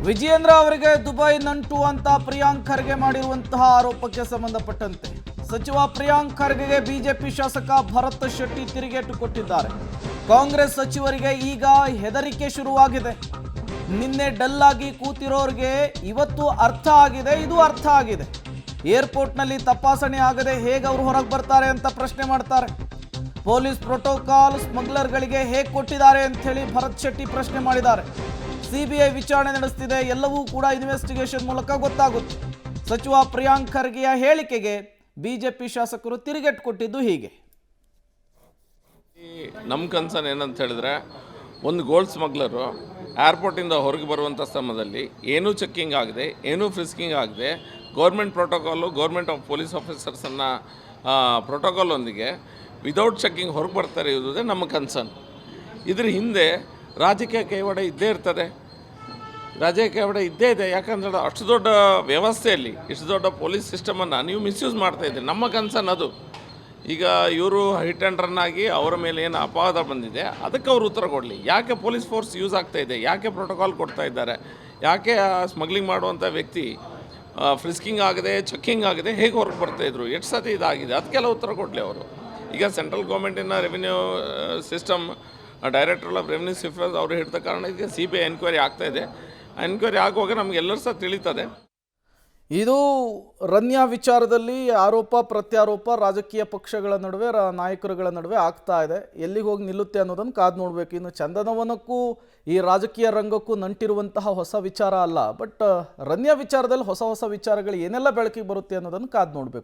ವಿಜಯೇಂದ್ರ ಅವರಿಗೆ ದುಬೈ ನಂಟು ಅಂತ ಪ್ರಿಯಾಂಕ್ ಖರ್ಗೆ ಮಾಡಿರುವಂತಹ ಆರೋಪಕ್ಕೆ ಸಂಬಂಧಪಟ್ಟಂತೆ ಸಚಿವ ಪ್ರಿಯಾಂಕ್ ಖರ್ಗೆಗೆ ಬಿಜೆಪಿ ಶಾಸಕ ಭರತ್ ಶೆಟ್ಟಿ ತಿರುಗೇಟು ಕೊಟ್ಟಿದ್ದಾರೆ. ಕಾಂಗ್ರೆಸ್ ಸಚಿವರಿಗೆ ಈಗ ಹೆದರಿಕೆ ಶುರುವಾಗಿದೆ. ನಿನ್ನೆ ಡಲ್ ಆಗಿ ಕೂತಿರೋರಿಗೆ ಇವತ್ತು ಅರ್ಥ ಆಗಿದೆ, ಇದು ಅರ್ಥ ಆಗಿದೆ. ಏರ್ಪೋರ್ಟ್ನಲ್ಲಿ ತಪಾಸಣೆ ಆಗದೆ ಹೇಗೆ ಅವರು ಹೊರಗೆ ಬರ್ತಾರೆ ಅಂತ ಪ್ರಶ್ನೆ ಮಾಡ್ತಾರೆ. ಪೊಲೀಸ್ ಪ್ರೋಟೋಕಾಲ್ ಸ್ಮಗ್ಲರ್ಗಳಿಗೆ ಹೇಗೆ ಕೊಟ್ಟಿದ್ದಾರೆ ಅಂತ ಹೇಳಿ ಭರತ್ ಶೆಟ್ಟಿ ಪ್ರಶ್ನೆ ಮಾಡಿದ್ದಾರೆ. ಸಿಬಿಐ ವಿಚಾರಣೆ ನಡೆಸ್ತಿದೆ, ಎಲ್ಲವೂ ಕೂಡ ಇನ್ವೆಸ್ಟಿಗೇಷನ್ ಮೂಲಕ ಗೊತ್ತಾಗುತ್ತೆ. ಸಚಿವ ಪ್ರಿಯಾಂಕ್ ಖರ್ಗೆಯ ಹೇಳಿಕೆಗೆ ಬಿಜೆಪಿ ಶಾಸಕರು ತಿರುಗೇಟು ಕೊಟ್ಟಿದ್ದು ಹೀಗೆ. ನಮ್ಮ ಕನ್ಸರ್ನ್ ಏನಂತ ಹೇಳಿದ್ರೆ, ಒಂದು ಗೋಲ್ಡ್ ಸ್ಮಗ್ಲರು ಏರ್ಪೋರ್ಟಿಂದ ಹೊರಗೆ ಬರುವಂಥ ಸಮಯದಲ್ಲಿ ಏನೂ ಚೆಕ್ಕಿಂಗ್ ಆಗದೆ, ಏನೂ ಫ್ರಿಸ್ಕಿಂಗ್ ಆಗದೆ, government protocol government of police ಆಫೀಸರ್ಸನ್ನು ಪ್ರೋಟೋಕಾಲೊಂದಿಗೆ ವಿದೌಟ್ ಚೆಕ್ಕಿಂಗ್ ಹೊರಗೆ ಬರ್ತಾರೆ ಇರೋದೇ ನಮ್ಮ ಕನ್ಸರ್ನ್. ಇದ್ರ ಹಿಂದೆ ರಾಜಕೀಯ ಕೈವಾಡ ಇದ್ದೇ ಇರ್ತದೆ, ರಾಜಕೀಯ ಕೈವಾಡ ಇದ್ದೇ ಇದೆ. ಯಾಕಂದ್ರೆ ಅಷ್ಟು ದೊಡ್ಡ ವ್ಯವಸ್ಥೆಯಲ್ಲಿ ಇಷ್ಟು ದೊಡ್ಡ ಪೊಲೀಸ್ ಸಿಸ್ಟಮನ್ನು ನೀವು ಮಿಸ್ಯೂಸ್ ಮಾಡ್ತಾಯಿದ್ದೀರಿ. ನಮ್ಮ ಕನ್ಸರ್ನ್ ಅದು. ಈಗ ಇವರು ಹಿಟ್ ಆ್ಯಂಡ್ ರನ್ ಆಗಿ ಅವರ ಮೇಲೆ ಏನು ಅಪವಾದ ಬಂದಿದೆ ಅದಕ್ಕೆ ಅವರು ಉತ್ತರ ಕೊಡಲಿ. ಯಾಕೆ ಪೊಲೀಸ್ ಫೋರ್ಸ್ ಯೂಸ್ ಆಗ್ತಾಯಿದೆ, ಯಾಕೆ ಪ್ರೋಟೋಕಾಲ್ ಕೊಡ್ತಾ ಇದ್ದಾರೆ, ಯಾಕೆ ಸ್ಮಗ್ಲಿಂಗ್ ಮಾಡುವಂಥ ವ್ಯಕ್ತಿ ಫ್ರಿಸ್ಕಿಂಗ್ ಆಗದೆ ಚೆಕ್ಕಿಂಗ್ ಆಗದೆ ಹೇಗೆ ಹೊರಗೆ ಬರ್ತಾಯಿದ್ರು, ಎಷ್ಟು ಸತಿ ಇದಾಗಿದೆ, ಅದಕ್ಕೆಲ್ಲ ಉತ್ತರ ಕೊಡಲಿ ಅವರು. ಈಗ ಸೆಂಟ್ರಲ್ ಗೌರ್ಮೆಂಟಿನ revenue system director of revenue ಸಿಫ್ರಸ್ ಅವರು ಹಿಡಿದ ಕಾರಣ ಇದಕ್ಕೆ CBI ಎನ್ಕ್ವೈರಿ ಆಗ್ತಾಯಿದೆ. ಎನ್ಕ್ವೈರಿ ಆಗುವಾಗ ನಮಗೆಲ್ಲರೂ ಸಹ ತಿಳಿತದೆ. ಇದು ರನ್ಯಾ ವಿಚಾರದಲ್ಲಿ ಆರೋಪ ಪ್ರತ್ಯಾರೋಪ ರಾಜಕೀಯ ಪಕ್ಷಗಳ ನಡುವೆ ನಾಯಕರುಗಳ ನಡುವೆ ಆಗ್ತಾ ಇದೆ. ಎಲ್ಲಿಗೆ ಹೋಗಿ ನಿಲ್ಲುತ್ತೆ ಅನ್ನೋದನ್ನು ಕಾದು ನೋಡಬೇಕು. ಇನ್ನು ಚಂದನವನಕ್ಕೂ ಈ ರಾಜಕೀಯ ರಂಗಕ್ಕೂ ನಂಟಿರುವಂತಹ ಹೊಸ ವಿಚಾರ ಅಲ್ಲ, ಬಟ್ ರನ್ಯಾ ವಿಚಾರದಲ್ಲಿ ಹೊಸ ಹೊಸ ವಿಚಾರಗಳು ಏನೆಲ್ಲ ಬೆಳಕಿಗೆ ಬರುತ್ತೆ ಅನ್ನೋದನ್ನು ಕಾದು ನೋಡಬೇಕು.